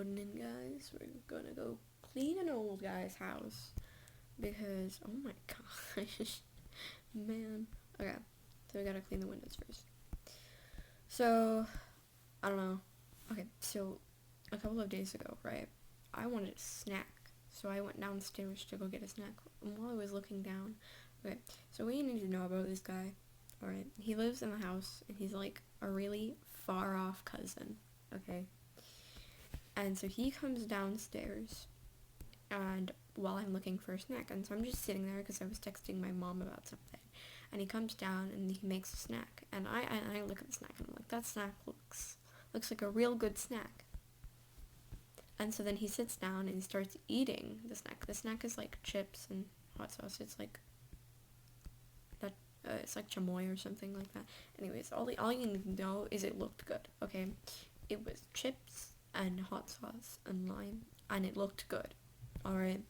loading in, guys. We're gonna go clean an old guy's house because, oh my gosh, man. Okay, so we gotta clean the windows first. So, I don't know. Okay, so a couple of days ago, right, I wanted a snack. So I went downstairs to go get a snack. And while I was looking down, okay, so what you need to know about this guy, alright, he lives in the house, and he's like a really far off cousin, okay? And so he comes downstairs, and while I'm looking for a snack, and so I'm just sitting there because I was texting my mom about something, and he comes down and he makes a snack, and I look at the snack and I'm like, that snack looks like a real good snack. And so then he sits down and he starts eating the snack. The snack is like chips and hot sauce. It's like that. It's like chamoy or something like that. Anyways, all you need to know is it looked good. Okay, it was chips and hot sauce and lime, and it looked good. All right.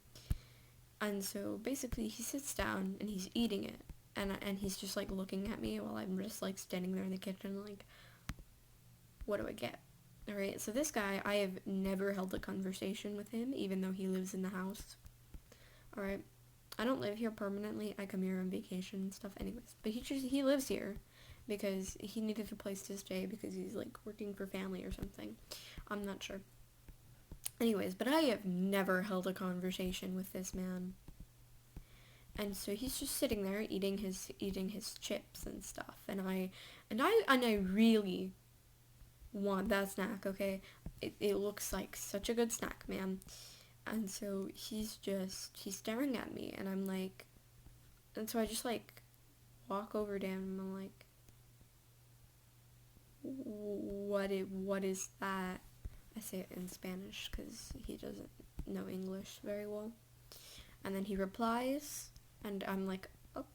And so basically, he sits down and he's eating it, and he's just like looking at me while I'm just like standing there in the kitchen, like, what do I get? Alright, so this guy, I have never held a conversation with him, even though he lives in the house. Alright, I don't live here permanently. I come here on vacation and stuff anyways. But he lives here because he needed a place to stay because he's like working for family or something. I'm not sure. Anyways, but I have never held a conversation with this man. And so he's just sitting there eating his chips and stuff. And I really want that snack, okay? It looks like such a good snack, man. And so he's staring at me, and I'm like, and so I just like walk over to him and I'm like, what is that? I say it in Spanish because he doesn't know English very well. And then he replies, and I'm like, okay.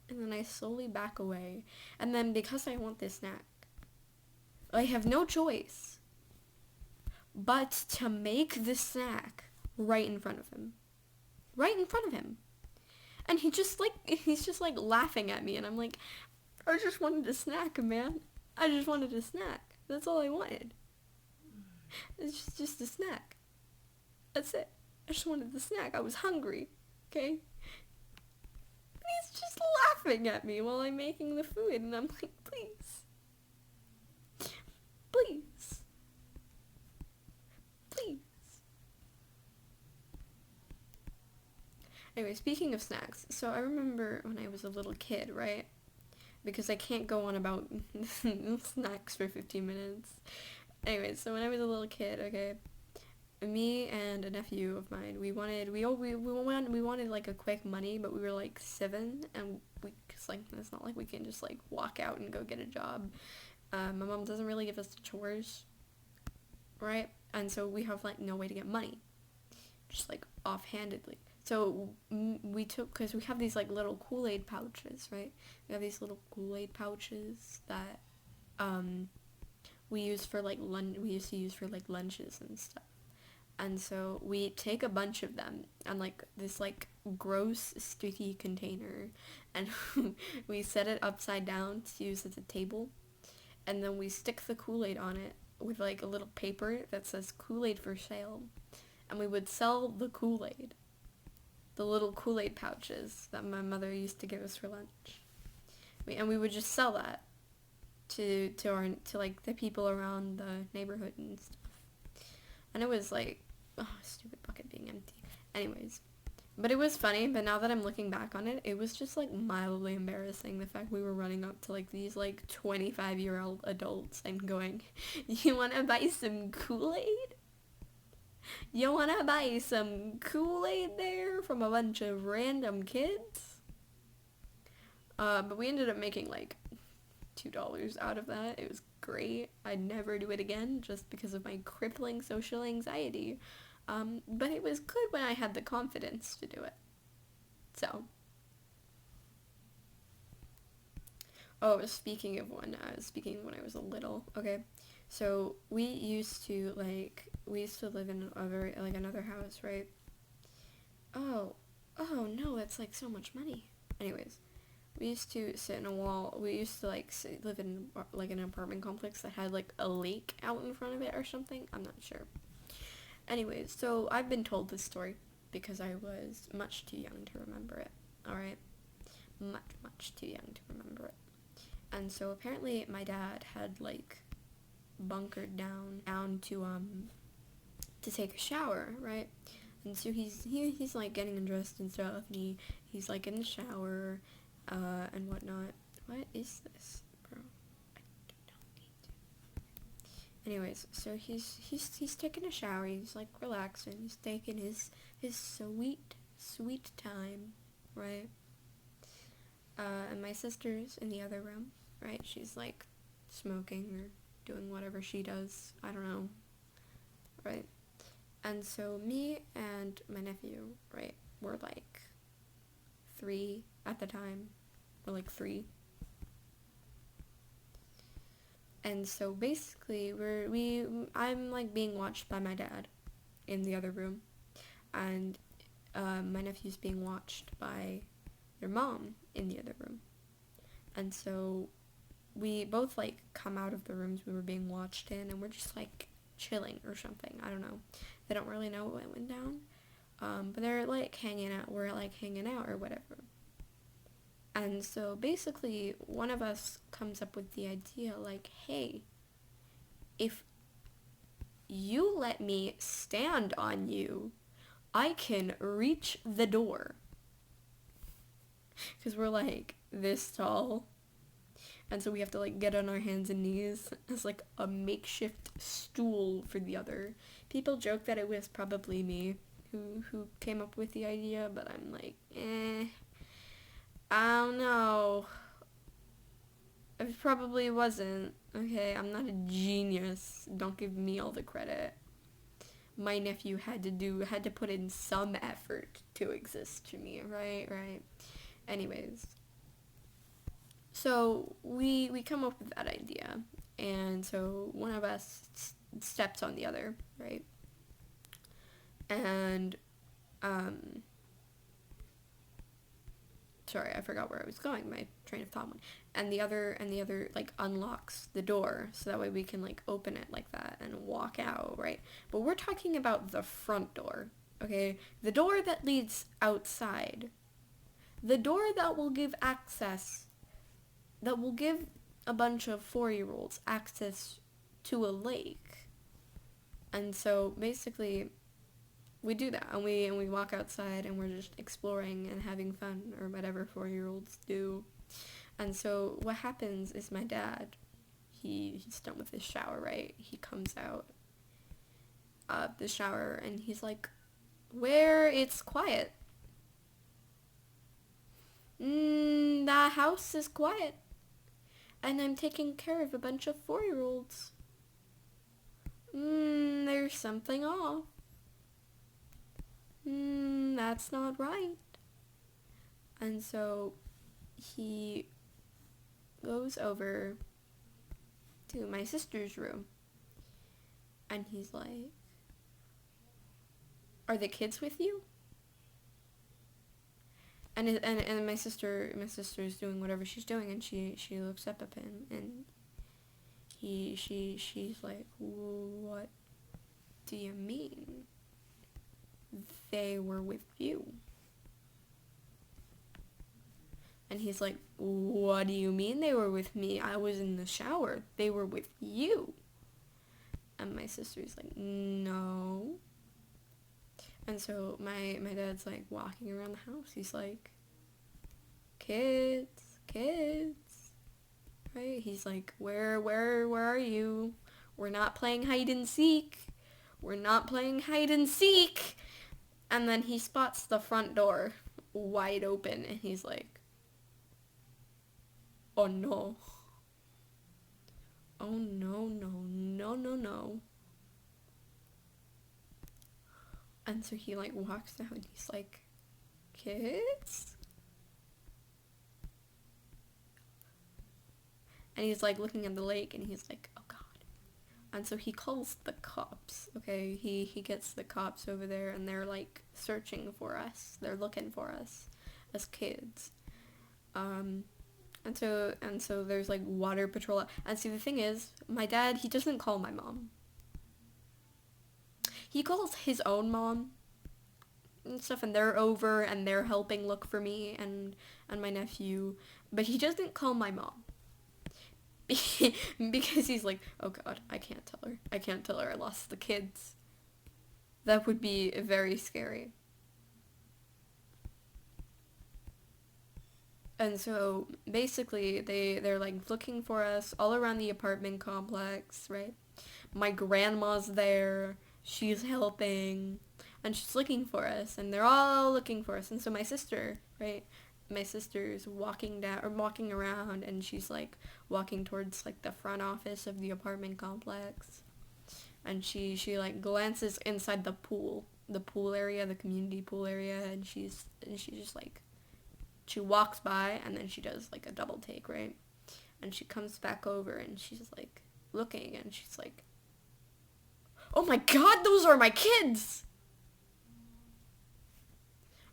And then I slowly back away. And then because I want this snack, I have no choice but to make the snack right in front of him. Right in front of him. And he's just like laughing at me, and I'm like, I just wanted a snack, man. I just wanted a snack. That's all I wanted. It's just a snack. That's it. I just wanted the snack. I was hungry. Okay? And he's just laughing at me while I'm making the food, and I'm like, please. Please. Please. Anyway, speaking of snacks, so I remember when I was a little kid, right? Because I can't go on about snacks for 15 minutes. Anyway, so when I was a little kid, okay, me and a nephew of mine, we wanted like a quick money, but we were like 7, and cause like it's not like we can just like walk out and go get a job. My mom doesn't really give us the chores, right? And so we have like no way to get money, just like offhandedly. So we took, because we have these like little Kool-Aid pouches, right? We have these little Kool-Aid pouches that we use for like we used to use for like lunches and stuff. And so we take a bunch of them and like this like gross sticky container, and we set it upside down to use as a table, and then we stick the Kool-Aid on it with like a little paper that says Kool-Aid for sale, and we would sell the Kool-Aid, the little Kool-Aid pouches that my mother used to give us for lunch. And we would just sell that to like the people around the neighborhood and stuff. And it was like, oh, stupid bucket being empty. Anyways, but it was funny. But now that I'm looking back on it, it was just like mildly embarrassing, the fact we were running up to like these like 25-year-old adults and going, you want to buy some Kool-Aid? You want to buy some Kool-Aid there from a bunch of random kids? But we ended up making like $2 out of that. It was great. I'd never do it again just because of my crippling social anxiety. But it was good when I had the confidence to do it. So. Oh, speaking of when I was a little, okay. So we used to live in another house, right? Oh no, that's like so much money. Anyways, we used to sit in a wall. We used to live in like an apartment complex that had like a lake out in front of it or something. I'm not sure. Anyways, so I've been told this story because I was much too young to remember it. Alright? Much too young to remember it. And so apparently my dad had like bunkered down to take a shower, right? And so he's like getting undressed and stuff, and he's like in the shower, and whatnot. What is this, bro? I don't need to. Anyways, so he's taking a shower. He's like relaxing. He's taking his sweet time, right? And my sister's in the other room, right? She's like smoking or doing whatever she does. I don't know, right? And so me and my nephew, right, were like 3 at the time. We're like 3. And so basically I'm like being watched by my dad in the other room, and my nephew's being watched by their mom in the other room. And so we both like come out of the rooms we were being watched in, and we're just like chilling or something. I don't know. They don't really know what went down. But they're like hanging out. We're like hanging out or whatever. And so basically one of us comes up with the idea like, hey, if you let me stand on you, I can reach the door. Because we're like this tall. And so we have to like get on our hands and knees as like a makeshift stool for the other. People joke that it was probably me who came up with the idea, but I'm like, I don't know. It probably wasn't. Okay, I'm not a genius. Don't give me all the credit. My nephew had to put in some effort to exist to me, right? Anyways. So we come up with that idea, and so one of us steps on the other, right? And sorry, I forgot where I was going. My train of thought went. And the other like unlocks the door, so that way we can like open it like that and walk out, right? But we're talking about the front door, okay? The door that leads outside. The door that will give a bunch of 4-year-olds access to a lake. And so basically we do that, and we walk outside, and we're just exploring and having fun, or whatever 4-year-olds do. And so what happens is my dad, he's done with his shower, right? He comes out of the shower, and he's like, where it's quiet. The house is quiet, and I'm taking care of a bunch of 4-year-olds. There's something off. That's not right. And so he goes over to my sister's room, and he's like, are the kids with you? And my sister's doing whatever she's doing, and she looks up at him, and she's like, what do you mean they were with you? And he's like, what do you mean they were with me? I was in the shower. They were with you. And my sister's like, no. And so my dad's like walking around the house. He's like, kids, right? He's like, where are you? We're not playing hide and seek. And then he spots the front door wide open, and he's like, oh no. Oh no. And so he like walks down, and he's like, kids? And he's like looking at the lake, and he's like, oh god. And so he calls the cops, okay? He gets the cops over there, and they're like searching for us. They're looking for us as kids. And so there's like water patrol. And see, the thing is, my dad, he doesn't call my mom. he calls his own mom and stuff, and they're over and they're helping look for me and my nephew, but he doesn't call my mom. Because he's like, oh god, I can't tell her I lost the kids. That would be very scary. And so basically they're like looking for us all around the apartment complex, right? My grandma's there, she's helping, and she's looking for us, and they're all looking for us. And so my sister, right? My sister's walking down or walking around, and she's like walking towards like the front office of the apartment complex, and she like glances inside the pool area, the community pool area, and she's just like, she walks by and then she does like a double take, right? And she comes back over and she's like looking, and she's like, oh my god, those are my kids,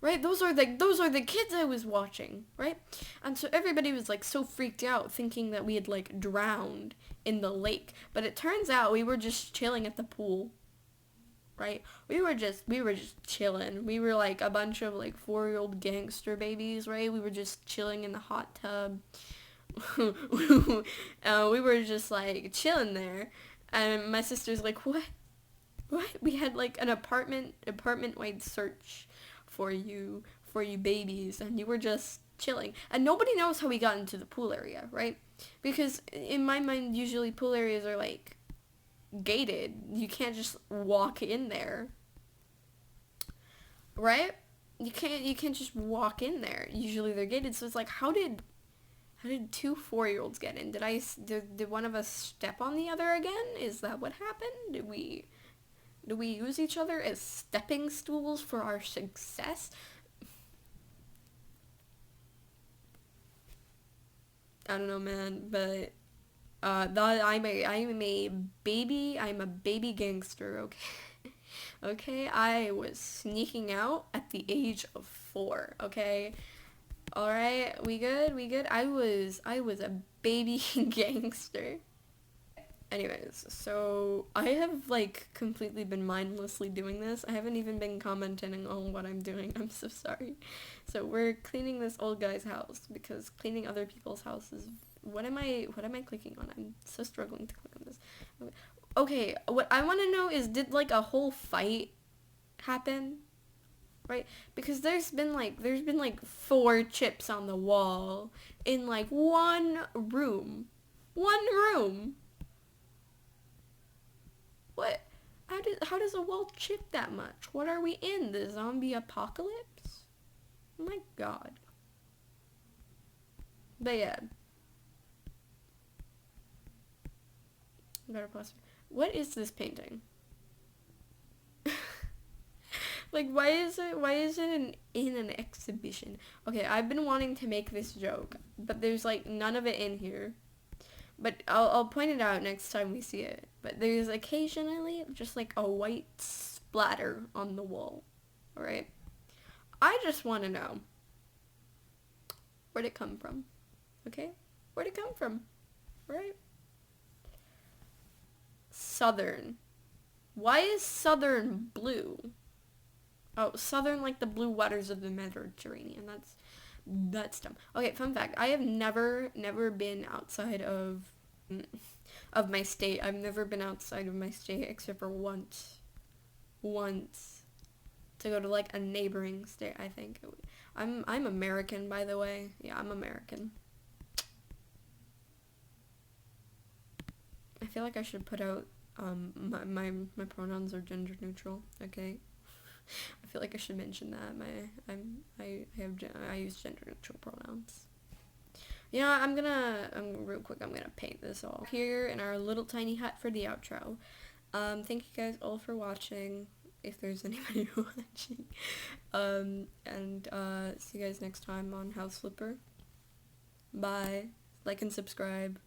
right? Those are the kids I was watching, right? And so everybody was like so freaked out, thinking that we had like drowned in the lake, but it turns out we were just chilling at the pool, right? We were just chilling. We were like a bunch of like 4-year-old gangster babies, right? We were just chilling in the hot tub. We were just like chilling there, and my sister's like, what? We had like an apartment-wide search for you babies, and you were just chilling, and nobody knows how we got into the pool area, right? Because in my mind, usually pool areas are like gated. You can't just walk in there, right? You can't just walk in there. Usually they're gated. So it's like, how did 2 4-year-olds get in? Did one of us step on the other again? Is that what happened? Did we use each other as stepping stools for our success? I don't know, man, but that I'm a baby gangster, okay? Okay, I was sneaking out at the age of 4, okay? All right, we good. I was a baby gangster. Anyways, so I have like completely been mindlessly doing this. I haven't even been commenting on what I'm doing. I'm so sorry. So we're cleaning this old guy's house, because cleaning other people's houses. What am I clicking on? I'm so struggling to click on this. Okay, what I want to know is, did like a whole fight happen? Right? Because there's been like 4 chips on the wall in like one room. One room. What? How does a wall chip that much? What are we in? The zombie apocalypse? Oh my god. But yeah. Better plus. What is this painting? Like, why is it in an exhibition? Okay, I've been wanting to make this joke, but there's like none of it in here. But I'll point it out next time we see it. But there's occasionally just like a white splatter on the wall. Alright? I just want to know, where'd it come from? Okay? Where'd it come from? Right? Southern. Why is Southern blue? Oh, Southern like the blue waters of the Mediterranean. That's dumb. Okay, fun fact. I have never been outside of my state. I've never been outside of my state except for once. To go to like a neighboring state, I think. I'm American, by the way. Yeah, I'm American. I feel like I should put out my pronouns are gender neutral, okay? I feel like I should mention that. I use gender neutral pronouns. You know, real quick, I'm gonna paint this all here in our little tiny hut for the outro. Thank you guys all for watching, if there's anybody watching. And see you guys next time on House Flipper. Bye. Like and subscribe.